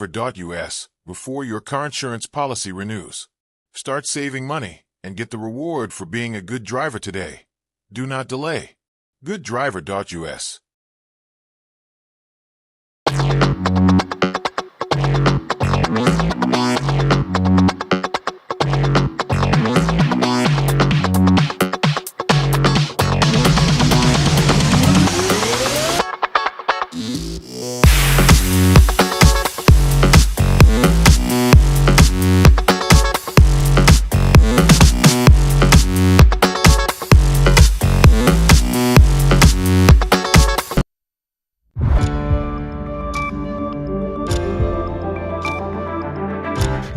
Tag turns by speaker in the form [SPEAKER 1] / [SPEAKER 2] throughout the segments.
[SPEAKER 1] KPVM-TV.us before your car insurance policy renews. Start saving money and get the reward for being a good driver today. Do not delay. GoodDriver.us.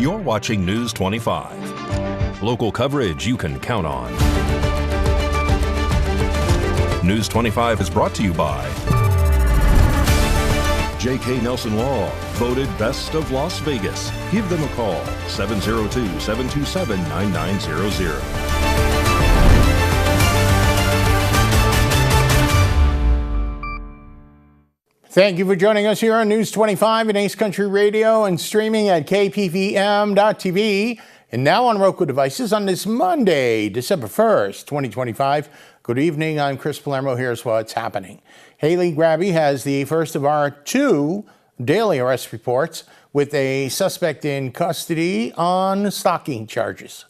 [SPEAKER 2] You're watching News 25. Local coverage you can count on. News 25 is brought to you by J.K. Nelson Law, voted Best of Las Vegas. Give them a call, 702-727-9900.
[SPEAKER 3] Thank you for joining us here on News 25 and Ace Country Radio and streaming at KPVM.TV and now on Roku devices on this Monday, December 1st, 2025. Good evening. I'm Chris Palermo. Here's what's happening. Haley Grabby has the first of our two daily arrest reports with a suspect in custody on stalking charges.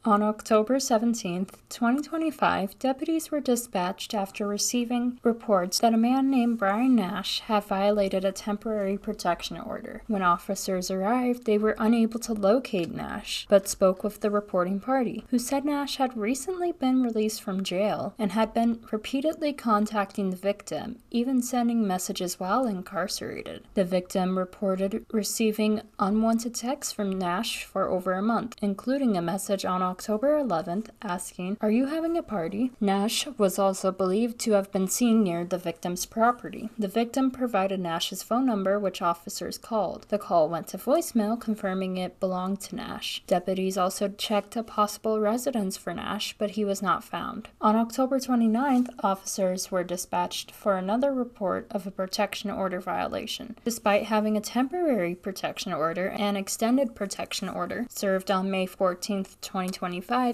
[SPEAKER 4] On October 17, 2025, deputies were dispatched after receiving reports that a man named Brian Nash had violated a temporary protection order. When officers arrived, they were unable to locate Nash, but spoke with the reporting party, who said Nash had recently been released from jail and had been repeatedly contacting the victim, even sending messages while incarcerated. The victim reported receiving unwanted texts from Nash for over a month, including a message on October 11th asking, "Are you having a party?" Nash was also believed to have been seen near the victim's property. The victim provided Nash's phone number, which officers called. The call went to voicemail, confirming it belonged to Nash. Deputies also checked a possible residence for Nash, but he was not found. On October 29th, officers were dispatched for another report of a protection order violation. Despite having a temporary protection order and extended protection order served on May 14th, 2025,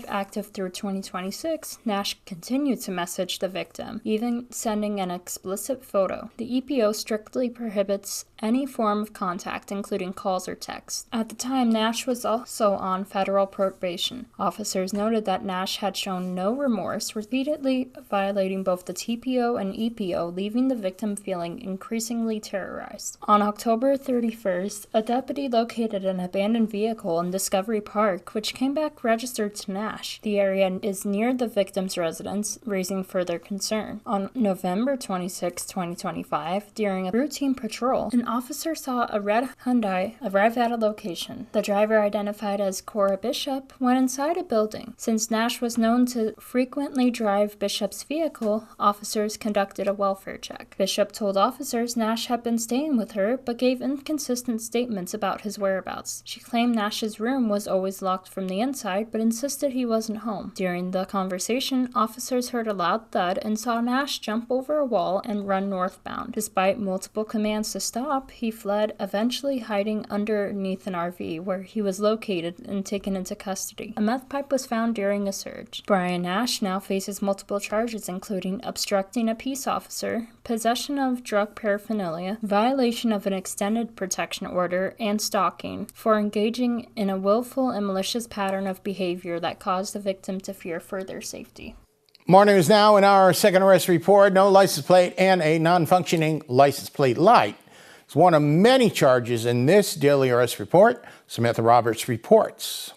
[SPEAKER 4] active through 2026, Nash continued to message the victim, even sending an explicit photo. The EPO strictly prohibits any form of contact, including calls or texts. At the time, Nash was also on federal probation. Officers noted that Nash had shown no remorse, repeatedly violating both the TPO and EPO, leaving the victim feeling increasingly terrorized. On October 31st, a deputy located an abandoned vehicle in Discovery Park, which came back registered to Nash. The area is near the victim's residence, raising further concern. On November 26, 2025, during a routine patrol, an officer saw a red Hyundai arrive at a location. The driver, identified as Cora Bishop, went inside a building. Since Nash was known to frequently drive Bishop's vehicle, officers conducted a welfare check. Bishop told officers Nash had been staying with her, but gave inconsistent statements about his whereabouts. She claimed Nash's room was always locked from the inside, but insisted he wasn't home. During the conversation, officers heard a loud thud and saw Nash jump over a wall and run northbound. Despite multiple commands to stop, he fled, eventually hiding underneath an RV, where he was located and taken into custody. A meth pipe was found during a search. Brian Nash now faces multiple charges, including obstructing a peace officer, possession of drug paraphernalia, violation of an extended protection order, and stalking, for engaging in a willful and malicious pattern of behavior that caused the victim to fear further safety.
[SPEAKER 3] More news now in our second arrest report. No license plate and a non-functioning license plate light. It's one of many charges in this daily arrest report. Samantha Roberts reports.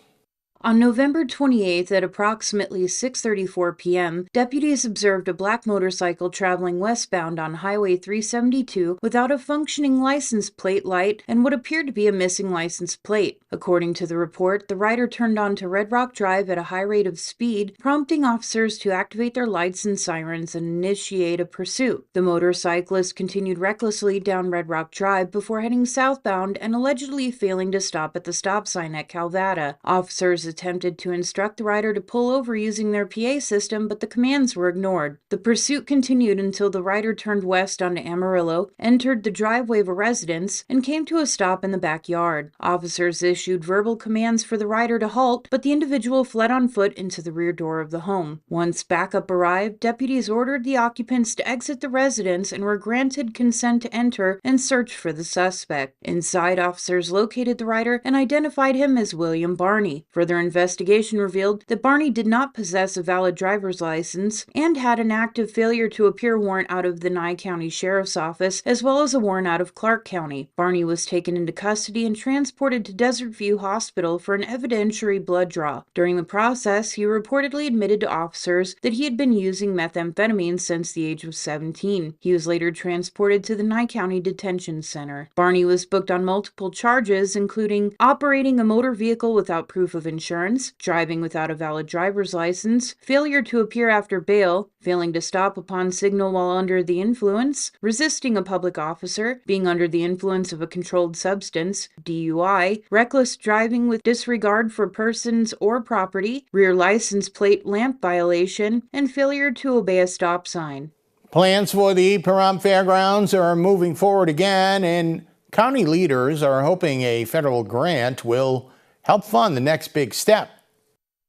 [SPEAKER 5] On November 28th at approximately 6:34 p.m., deputies observed a black motorcycle traveling westbound on Highway 372 without a functioning license plate light and what appeared to be a missing license plate. According to the report, the rider turned onto Red Rock Drive at a high rate of speed, prompting officers to activate their lights and sirens and initiate a pursuit. The motorcyclist continued recklessly down Red Rock Drive before heading southbound and allegedly failing to stop at the stop sign at Calvada. Officers attempted to instruct the rider to pull over using their PA system, but the commands were ignored. The pursuit continued until the rider turned west onto Amarillo, entered the driveway of a residence, and came to a stop in the backyard. Officers issued verbal commands for the rider to halt, but the individual fled on foot into the rear door of the home. Once backup arrived, deputies ordered the occupants to exit the residence and were granted consent to enter and search for the suspect. Inside, officers located the rider and identified him as William Barney. Further investigation revealed that Barney did not possess a valid driver's license and had an active failure to appear warrant out of the Nye County Sheriff's Office, as well as a warrant out of Clark County. Barney was taken into custody and transported to Desert View Hospital for an evidentiary blood draw. During the process, he reportedly admitted to officers that he had been using methamphetamine since the age of 17. He was later transported to the Nye County Detention Center. Barney was booked on multiple charges, including operating a motor vehicle without proof of insurance, driving without a valid driver's license, failure to appear after bail, failing to stop upon signal while under the influence, resisting a public officer, being under the influence of a controlled substance, DUI, reckless driving with disregard for persons or property, rear license plate lamp violation, and failure to obey a stop sign.
[SPEAKER 3] Plans for the Pahrump Fairgrounds are moving forward again, and county leaders are hoping a federal grant will help fund the next big step.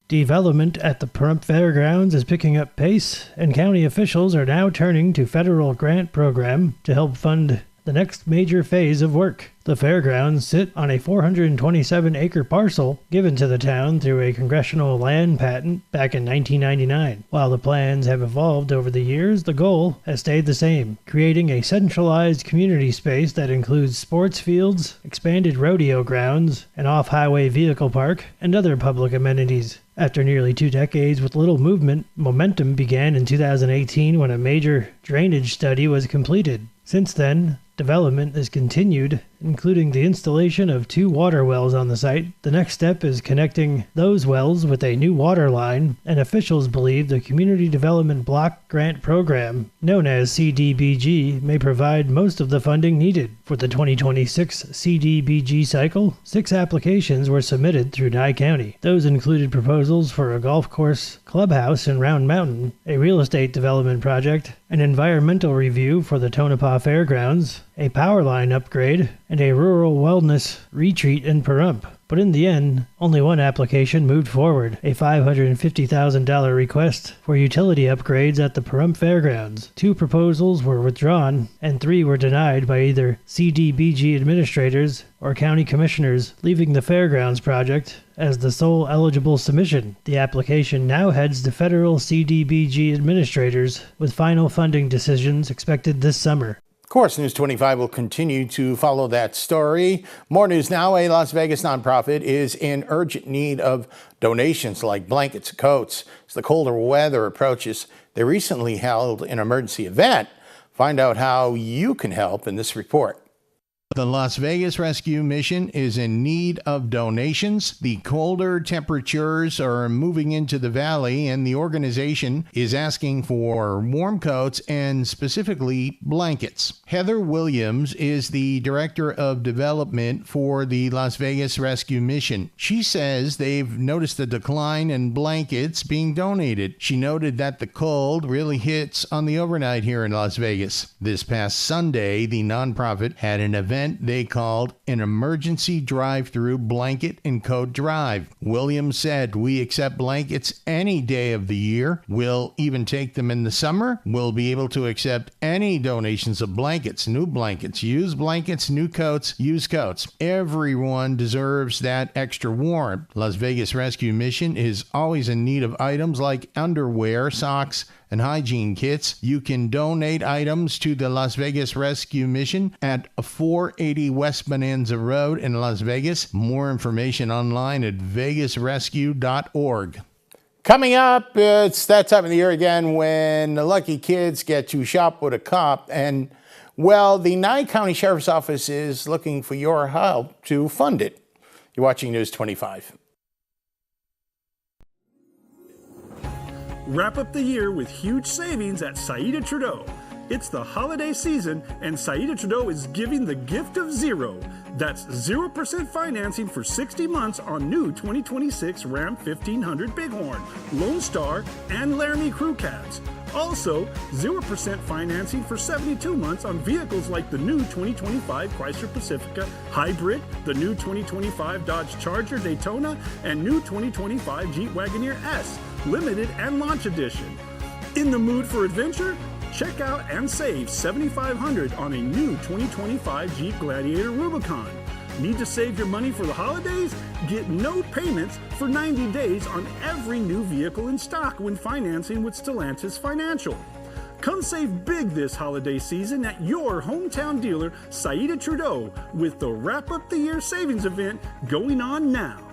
[SPEAKER 6] Development at the Pahrump Fairgrounds is picking up pace, and county officials are now turning to federal grant program to help fund the next major phase of work. The fairgrounds sit on a 427-acre parcel given to the town through a congressional land patent back in 1999. While the plans have evolved over the years, the goal has stayed the same, creating a centralized community space that includes sports fields, expanded rodeo grounds, an off-highway vehicle park, and other public amenities. After nearly 2 decades with little movement, momentum began in 2018 when a major drainage study was completed. Since then, development has continued, including the installation of 2 water wells on the site. The next step is connecting those wells with a new water line, and officials believe the Community Development Block Grant Program, known as CDBG, may provide most of the funding needed. For the 2026 CDBG cycle, 6 applications were submitted through Nye County. Those included proposals for a golf course clubhouse in Round Mountain, a real estate development project, an environmental review for the Tonopah Fairgrounds, a power line upgrade, and a rural wellness retreat in Pahrump. But in the end, only one application moved forward, a $550,000 request for utility upgrades at the Pahrump Fairgrounds. 2 proposals were withdrawn, and 3 were denied by either CDBG administrators or county commissioners, leaving the fairgrounds project as the sole eligible submission. The application now heads to federal CDBG administrators, with final funding decisions expected this summer.
[SPEAKER 3] Of course, News 25 will continue to follow that story. More news now. A Las Vegas nonprofit is in urgent need of donations like blankets and coats. As the colder weather approaches, they recently held an emergency event. Find out how you can help in this report. The Las Vegas Rescue Mission is in need of donations. The colder temperatures are moving into the valley, and the organization is asking for warm coats and specifically blankets. Heather Williams is the Director of Development for the Las Vegas Rescue Mission. She says they've noticed a decline in blankets being donated. She noted that the cold really hits on the overnight here in Las Vegas. This past Sunday, the nonprofit had an event they called an emergency drive-through blanket and coat drive. Williams said, "We accept blankets any day of the year. We'll even take them in the summer. We'll be able to accept any donations of blankets, new blankets, used blankets, new coats, used coats. Everyone deserves that extra warmth." Las Vegas Rescue Mission is always in need of items like underwear, socks, and hygiene kits. You can donate items to the Las Vegas Rescue Mission at 480 West Bonanza Road in Las Vegas. More information online at vegasrescue.org. Coming up, it's that time of the year again when the lucky kids get to shop with a cop. And, well, the Nye County Sheriff's Office is looking for your help to fund it. You're watching News 25.
[SPEAKER 7] Wrap up the year with huge savings at Saida Trudeau. It's the holiday season, and Saida Trudeau is giving the gift of zero. That's 0% financing for 60 months on new 2026 Ram 1500 Bighorn, Lone Star, and Laramie Crew Cabs. Also, 0% financing for 72 months on vehicles like the new 2025 Chrysler Pacifica Hybrid, the new 2025 Dodge Charger Daytona, and new 2025 Jeep Wagoneer S, Limited and Launch Edition. In the mood for adventure? Check out and save $7,500 on a new 2025 Jeep Gladiator Rubicon. Need to save your money for the holidays? Get no payments for 90 days on every new vehicle in stock when financing with Stellantis Financial. Come save big this holiday season at your hometown dealer, Saida Trudeau, with the Wrap Up the Year Savings event going on now.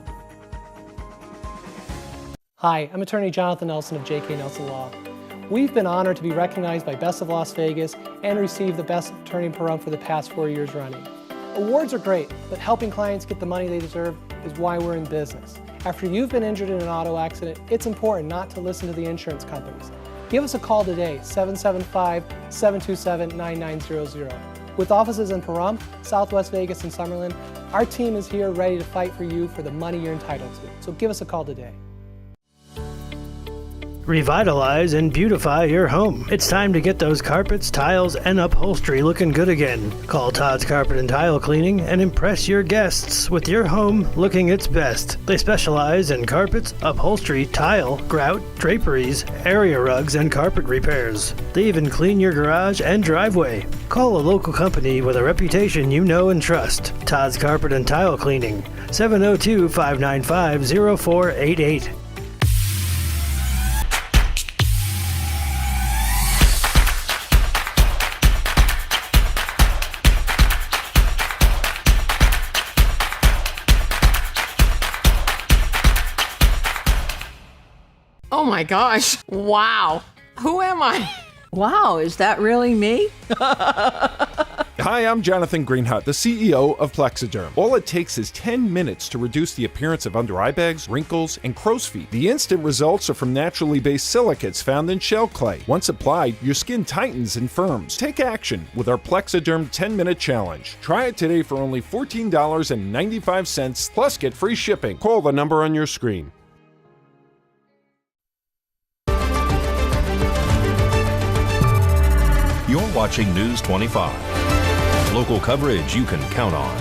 [SPEAKER 8] Hi, I'm attorney Jonathan Nelson of J.K. Nelson Law. We've been honored to be recognized by Best of Las Vegas and receive the Best Attorney in Pahrump for the past 4 years running. Awards are great, but helping clients get the money they deserve is why we're in business. After you've been injured in an auto accident, it's important not to listen to the insurance companies. Give us a call today, 775-727-9900. With offices in Pahrump, Southwest Vegas, and Summerlin, our team is here ready to fight for you for the money you're entitled to. So give us a call today.
[SPEAKER 6] Revitalize and beautify your home. It's time to get those carpets, tiles, and upholstery looking good again. Call Todd's Carpet and Tile Cleaning and impress your guests with your home looking its best. They specialize in carpets, upholstery, tile, grout, draperies, area rugs, and carpet repairs. They even clean your garage and driveway. Call a local company with a reputation you know and trust. Todd's Carpet and Tile Cleaning, 702-595-0488.
[SPEAKER 9] Oh my gosh. Wow. Who am I?
[SPEAKER 10] Wow, is that really me?
[SPEAKER 11] Hi, I'm Jonathan Greenhut, the CEO of Plexiderm. All it takes is 10 minutes to reduce the appearance of under eye bags, wrinkles, and crow's feet. The instant results are from naturally based silicates found in shell clay. Once applied, your skin tightens and firms. Take action with our Plexiderm 10-minute challenge. Try it today for only $14.95, plus get free shipping. Call the number on your screen.
[SPEAKER 2] You're watching News 25. Local coverage you can count on.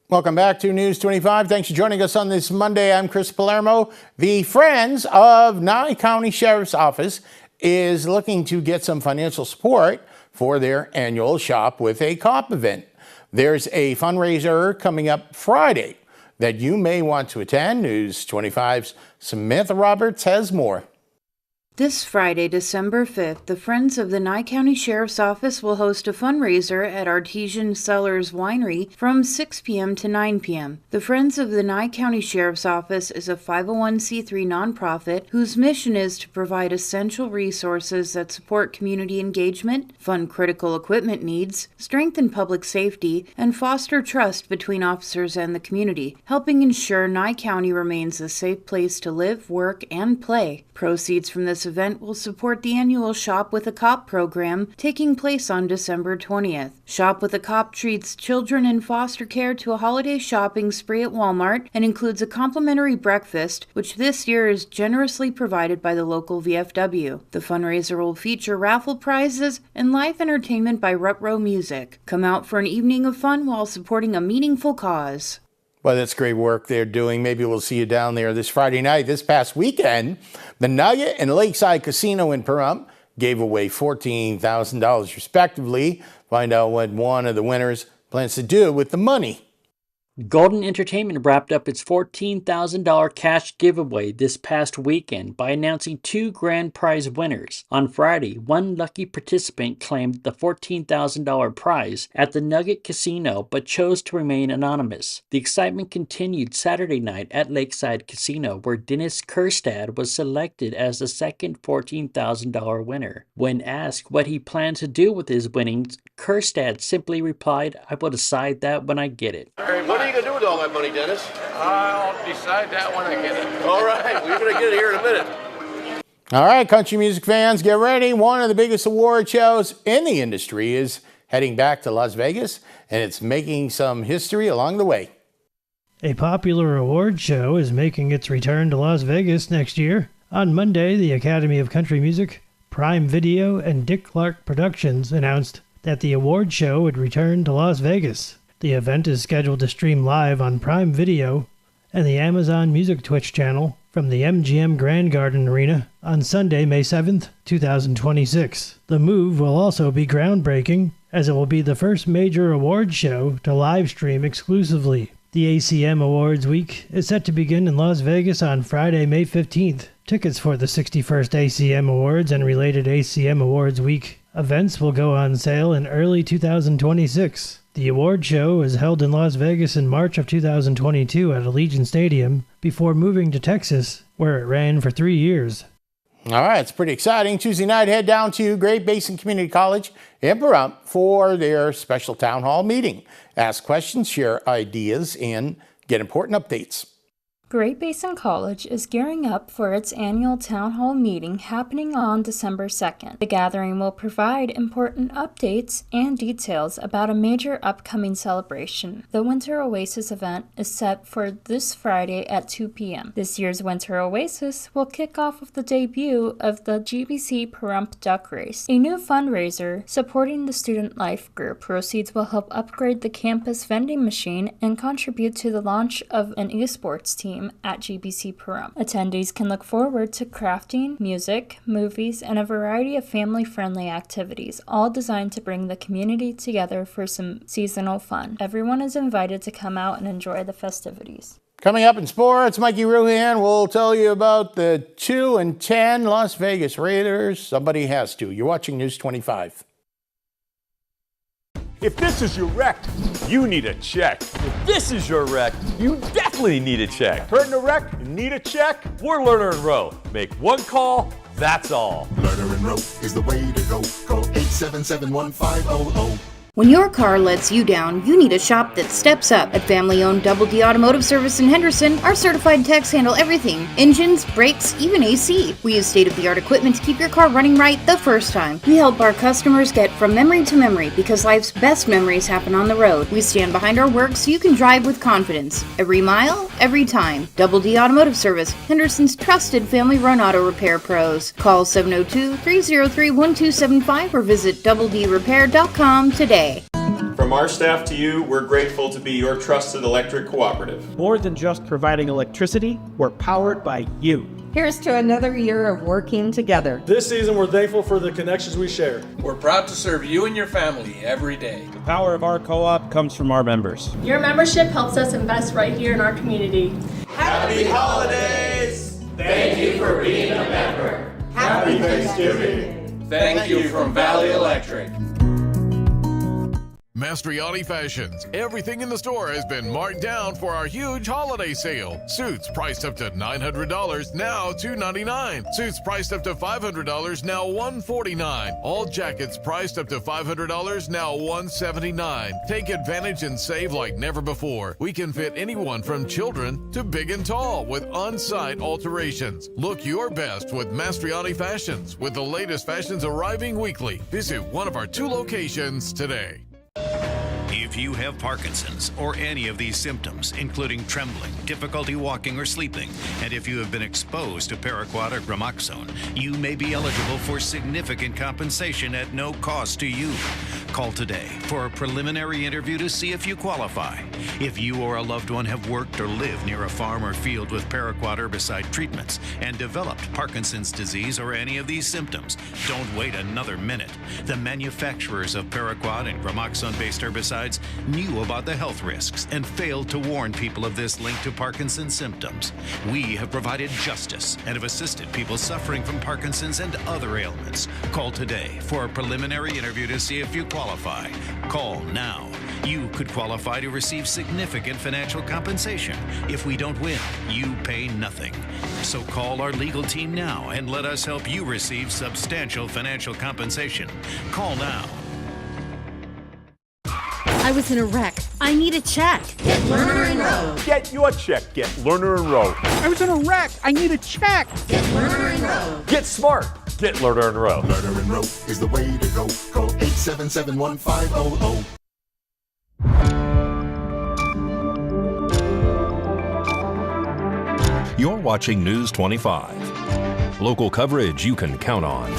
[SPEAKER 3] Welcome back to News 25. Thanks for joining us on this Monday. I'm Chris Palermo. The Friends of Nye County Sheriff's Office is looking to get some financial support for their annual Shop with a Cop event. There's a fundraiser coming up Friday that you may want to attend. News 25's Samantha Roberts has more.
[SPEAKER 5] This Friday, December 5th, the Friends of the Nye County Sheriff's Office will host a fundraiser at Artesian Cellars Winery from 6 p.m. to 9 p.m. The Friends of the Nye County Sheriff's Office is a 501c3 nonprofit whose mission is to provide essential resources that support community engagement, fund critical equipment needs, strengthen public safety, and foster trust between officers and the community, helping ensure Nye County remains a safe place to live, work, and play. Proceeds from this event will support the annual Shop with a Cop program taking place on December 20th. Shop with a Cop treats children in foster care to a holiday shopping spree at Walmart and includes a complimentary breakfast, which this year is generously provided by the local VFW. The fundraiser will feature raffle prizes and live entertainment by Rut Row Music. Come out for an evening of fun while supporting a meaningful cause.
[SPEAKER 3] Well, that's great work they're doing. Maybe we'll see you down there this Friday night. This past weekend, the Nugget and Lakeside Casino in Pahrump gave away $14,000 respectively. Find out what one of the winners plans to do with the money.
[SPEAKER 12] Golden Entertainment wrapped up its $14,000 cash giveaway this past weekend by announcing two grand prize winners. On Friday, one lucky participant claimed the $14,000 prize at the Nugget Casino but chose to remain anonymous. The excitement continued Saturday night at Lakeside Casino, where Dennis Kerstad was selected as the second $14,000 winner. When asked what he planned to do with his winnings, Kerstad simply replied, "I will decide that when I get it."
[SPEAKER 13] All right, what are you going to do with all that money, Dennis?
[SPEAKER 14] I'll decide that when I get it.
[SPEAKER 13] All right, we're going to get it here in a minute.
[SPEAKER 3] All right, country music fans, get ready. One of the biggest award shows in the industry is heading back to Las Vegas, and it's making some history along the way.
[SPEAKER 6] A popular award show is making its return to Las Vegas next year. On Monday, the Academy of Country Music, Prime Video, and Dick Clark Productions announced that the award show would return to Las Vegas. The event is scheduled to stream live on Prime Video and the Amazon Music Twitch channel from the MGM Grand Garden Arena on Sunday, May 7th, 2026. The move will also be groundbreaking, as it will be the first major award show to live stream exclusively. The ACM Awards Week is set to begin in Las Vegas on Friday, May 15th. Tickets for the 61st ACM Awards and related ACM Awards Week events will go on sale in early 2026. The award show was held in Las Vegas in March of 2022 at Allegiant Stadium before moving to Texas, where it ran for 3 years.
[SPEAKER 3] All right, it's pretty exciting. Tuesday night, head down to Great Basin Community College in Pahrump for their special town hall meeting. Ask questions, share ideas, and get important updates.
[SPEAKER 4] Great Basin College is gearing up for its annual town hall meeting happening on December 2nd. The gathering will provide important updates and details about a major upcoming celebration. The Winter Oasis event is set for this Friday at 2 p.m. This year's Winter Oasis will kick off with the debut of the GBC Pahrump Duck Race, a new fundraiser supporting the Student Life Group. Proceeds will help upgrade the campus vending machine and contribute to the launch of an esports team at GBC Pahrump. Attendees can look forward to crafting, music, movies, and a variety of family-friendly activities, all designed to bring the community together for some seasonal fun. Everyone is invited to come out and enjoy the festivities.
[SPEAKER 3] Coming up in sports, Mikey Ruhan will tell you about the 2-10 Las Vegas Raiders. Somebody has to. You're watching News 25.
[SPEAKER 15] If this is your wreck, you need a check. If this is your wreck, you definitely need a check. Hurt in a wreck? You need a check? We're Lerner & Rowe. Make one call, that's all.
[SPEAKER 16] Lerner & Rowe is the way to go. Call 877-1500.
[SPEAKER 17] When your car lets you down, you need a shop that steps up. At family-owned Double D Automotive Service in Henderson, our certified techs handle everything. Engines, brakes, even AC. We use state-of-the-art equipment to keep your car running right the first time. We help our customers get from memory to memory because life's best memories happen on the road. We stand behind our work so you can drive with confidence. Every mile, every time. Double D Automotive Service, Henderson's trusted family-run auto repair pros. Call 702-303-1275 or visit doubledrepair.com today.
[SPEAKER 18] From our staff to you, we're grateful to be your trusted electric cooperative.
[SPEAKER 19] More than just providing electricity, we're powered by you.
[SPEAKER 10] Here's to another year of working together.
[SPEAKER 20] This season, we're thankful for the connections we share.
[SPEAKER 14] We're proud to serve you and your family every day.
[SPEAKER 19] The power of our co-op comes from our members.
[SPEAKER 21] Your membership helps us invest right here in our community.
[SPEAKER 22] Happy holidays! Thank you for being a member. Happy Thanksgiving!
[SPEAKER 14] Thank you from Valley Electric.
[SPEAKER 23] Mastriani Fashions. Everything in the store has been marked down for our huge holiday sale. Suits priced up to $900, now $299. Suits priced up to $500, now $149. All jackets priced up to $500, now $179. Take advantage and save like never before. We can fit anyone from children to big and tall with on-site alterations. Look your best with Mastriani Fashions, with the latest fashions arriving weekly. Visit one of our 2 locations today.
[SPEAKER 24] If you have Parkinson's or any of these symptoms, including trembling, difficulty walking or sleeping, and if you have been exposed to Paraquat or Gramoxone, you may be eligible for significant compensation at no cost to you. Call today for a preliminary interview to see if you qualify. If you or a loved one have worked or lived near a farm or field with Paraquat herbicide treatments and developed Parkinson's disease or any of these symptoms, don't wait another minute. The manufacturers of Paraquat and Gramoxone-based herbicides knew about the health risks and failed to warn people of this link to Parkinson's symptoms. We have provided justice and have assisted people suffering from Parkinson's and other ailments. Call today for a preliminary interview to see if you qualify. Call now. You could qualify to receive significant financial compensation. If we don't win, you pay nothing. So call our legal team now and let us help you receive substantial financial compensation. Call now.
[SPEAKER 1] I was in a wreck. I need a check.
[SPEAKER 22] Get Lerner and Rowe.
[SPEAKER 15] Get your check. Get Lerner and Rowe.
[SPEAKER 19] I was in a wreck. I need a check.
[SPEAKER 22] Get Lerner and Rowe.
[SPEAKER 15] Get smart. Get Lerner and Rowe.
[SPEAKER 16] Lerner and Rowe is the way to go. Call 877-1500.
[SPEAKER 2] You're watching News 25. Local coverage you can count on.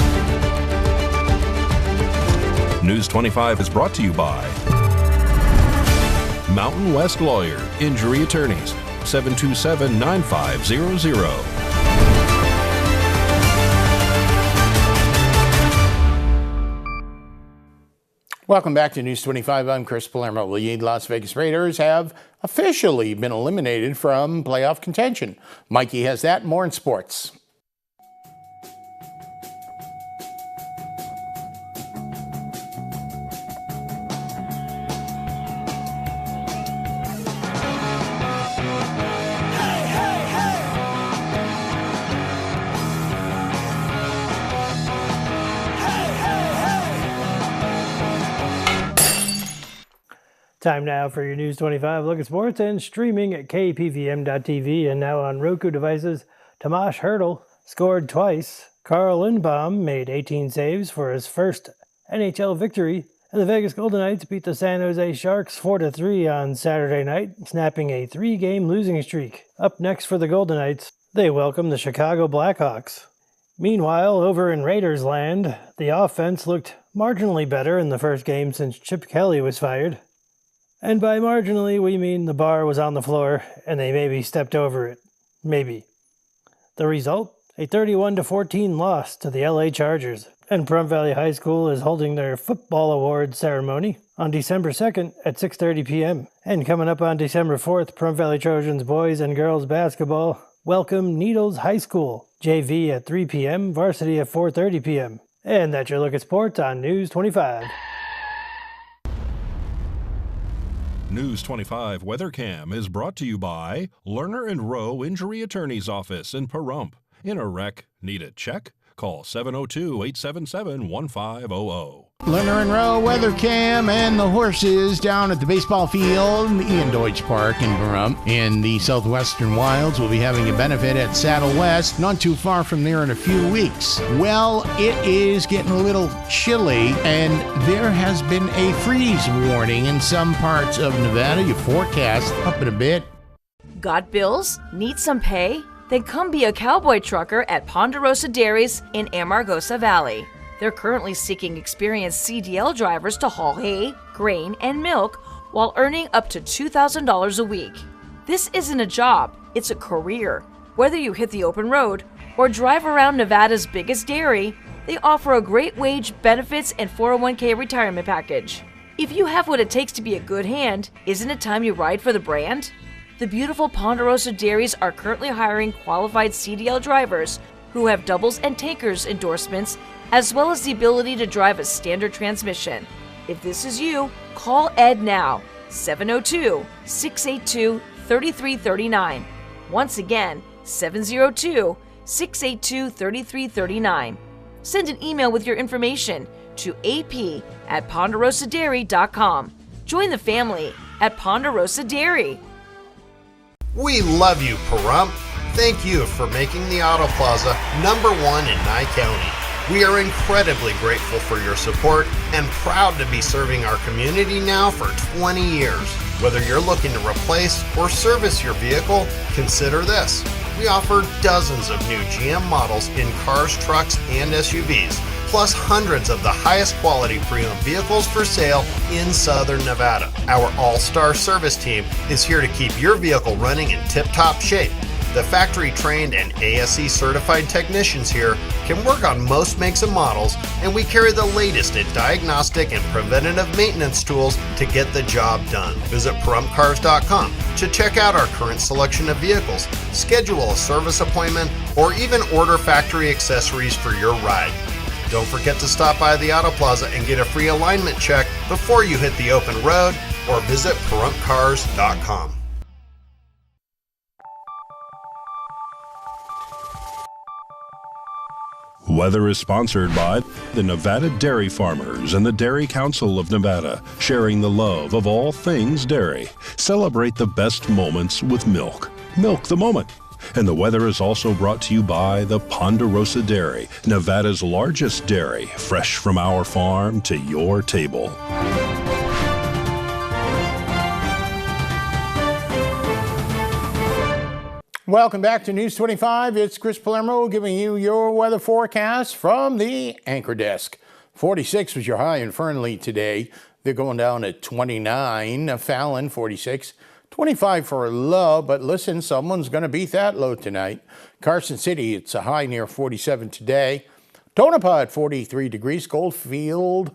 [SPEAKER 2] News 25 is brought to you by Mountain West Lawyer, Injury Attorneys, 727-9500.
[SPEAKER 3] Welcome back to News 25. I'm Chris Palermo. The Las Vegas Raiders have officially been eliminated from playoff contention. Mikey has that and more in sports.
[SPEAKER 6] Time now for your News 25 look at sports and streaming at KPVM.TV and now on Roku devices. Tomas Hertl scored twice. Carl Lindbaum made 18 saves for his first NHL victory. And the Vegas Golden Knights beat the San Jose Sharks 4-3 on Saturday night, snapping a 3-game losing streak. Up next for the Golden Knights, they welcome the Chicago Blackhawks. Meanwhile, over in Raiders land, the offense looked marginally better in the first game since Chip Kelly was fired. And by marginally, we mean the bar was on the floor and they maybe stepped over it. Maybe. The result? A 31-14 loss to the LA Chargers. And Pahrump Valley High School is holding their football awards ceremony on December 2nd at 6:30 p.m. And coming up on December 4th, Pahrump Valley Trojans boys and girls basketball welcome Needles High School. JV at 3 p.m., varsity at 4:30 p.m. And that's your look at sports on News 25.
[SPEAKER 2] News 25 WeatherCam is brought to you by Lerner and Rowe Injury Attorney's Office in Pahrump. In a wreck, need a check? Call 702-877-1500.
[SPEAKER 3] Lerner and Rowe Weather Cam and the horses down at the baseball field in Ian Deutsch Park in Pahrump. In the Southwestern Wilds, we'll be having a benefit at Saddle West, not too far from there in a few weeks. Well, it is getting a little chilly, and there has been a freeze warning in some parts of Nevada. You forecast up in a bit.
[SPEAKER 7] Got bills? Need some pay? Then come be a cowboy trucker at Ponderosa Dairies in Amargosa Valley. They're currently seeking experienced CDL drivers to haul hay, grain, and milk while earning up to $2,000 a week. This isn't a job, it's a career. Whether you hit the open road or drive around Nevada's biggest dairy, they offer a great wage, benefits, and 401k retirement package. If you have what it takes to be a good hand, isn't it time you ride for the brand? The beautiful Ponderosa Dairies are currently hiring qualified CDL drivers who have doubles and tankers endorsements, as well as the ability to drive a standard transmission. If this is you, call Ed now, 702-682-3339. Once again, 702-682-3339. Send an email with your information to ap@ponderosadairy.com. Join the family at Ponderosa Dairy.
[SPEAKER 8] We love you, Pahrump. Thank you for making the Auto Plaza #1 in Nye County. We are incredibly grateful for your support and proud to be serving our community now for 20 years. Whether you're looking to replace or service your vehicle, consider this. We offer dozens of new GM models in cars, trucks, and SUVs, plus hundreds of the highest quality pre-owned vehicles for sale in Southern Nevada. Our all-star service team is here to keep your vehicle running in tip-top shape. The factory-trained and ASE certified technicians here can work on most makes and models, and we carry the latest in diagnostic and preventative maintenance tools to get the job done. Visit PahrumpCars.com to check out our current selection of vehicles, schedule a service appointment, or even order factory accessories for your ride. Don't forget to stop by the Auto Plaza and get a free alignment check before you hit the open road, or visit PahrumpCars.com.
[SPEAKER 2] Weather is sponsored by the Nevada Dairy Farmers and the Dairy Council of Nevada, sharing the love of all things dairy. Celebrate the best moments with milk. Milk the moment. And the weather is also brought to you by the Ponderosa Dairy, Nevada's largest dairy, fresh from our farm to your table.
[SPEAKER 3] Welcome back to News 25. It's Chris Palermo giving you your weather forecast from the anchor desk. 46 was your high in Fernley today. They're going down at 29. Fallon, 46. 25 for a low, but listen, someone's going to beat that low tonight. Carson City, it's a high near 47 today. Tonopah at 43 degrees. Goldfield,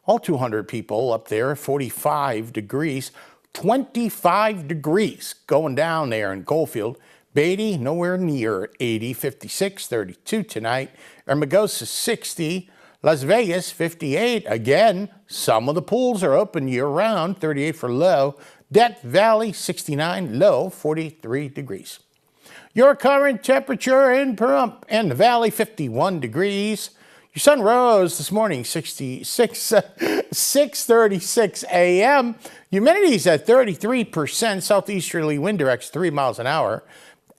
[SPEAKER 3] all 200 people up there, 45 degrees. 25 degrees going down there in Goldfield. Beatty, nowhere near 80, 56, 32 tonight. Hermosa, 60. Las Vegas, 58. Again, some of the pools are open year-round, 38 for low. Death Valley, 69, low, 43 degrees. Your current temperature in Pahrump and the Valley, 51 degrees. Your sun rose this morning, 6:36 a.m. Humidity's at 33%. Southeasterly wind directs 3 miles an hour.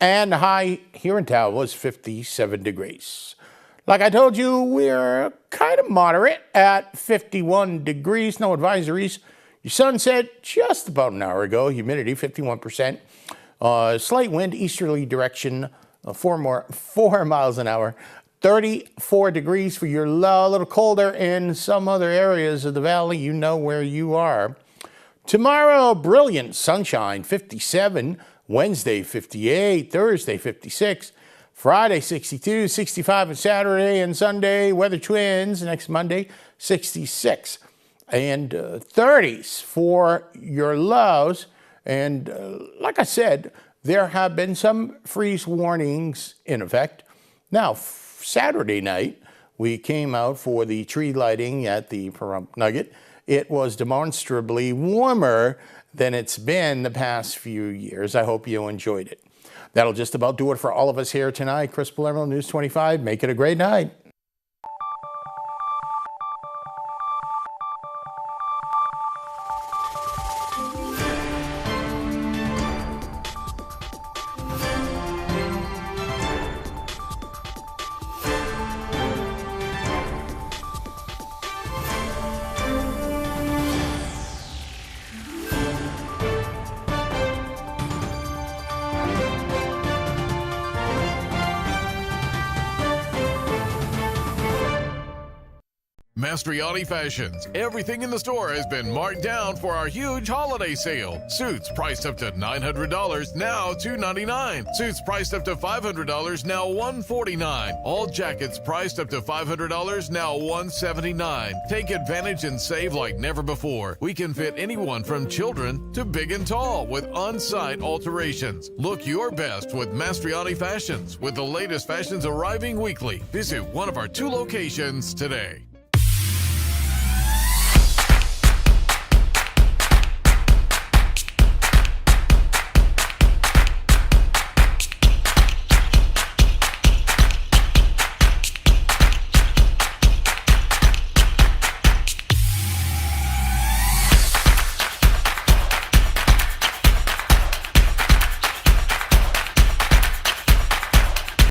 [SPEAKER 3] And the high here in town was 57 degrees. Like I told you, we're kind of moderate at 51 degrees. No advisories. Your sun set just about an hour ago. Humidity 51%. Slight wind, easterly direction, 4 miles an hour. 34 degrees for your low. A little colder in some other areas of the valley. You know where you are. Tomorrow, brilliant sunshine, 57. Wednesday, 58. Thursday, 56. Friday, 62. 65 on Saturday and Sunday. Weather twins next Monday, 66. And 30s for your lows. And like I said, there have been some freeze warnings in effect. Now, Saturday night, we came out for the tree lighting at the Pahrump Nugget. It was demonstrably warmer than it's been the past few years. I hope you enjoyed it. That'll just about do it for all of us here tonight. Chris Palermo, News 25. Make it a great night.
[SPEAKER 23] Mastriani Fashions. Everything in the store has been marked down for our huge holiday sale. Suits priced up to $900, now $299. Suits priced up to $500, now $149. All jackets priced up to $500, now $179. Take advantage and save like never before. We can fit anyone from children to big and tall with on-site alterations. Look your best with Mastriani Fashions, with the latest fashions arriving weekly. Visit one of our 2 locations today.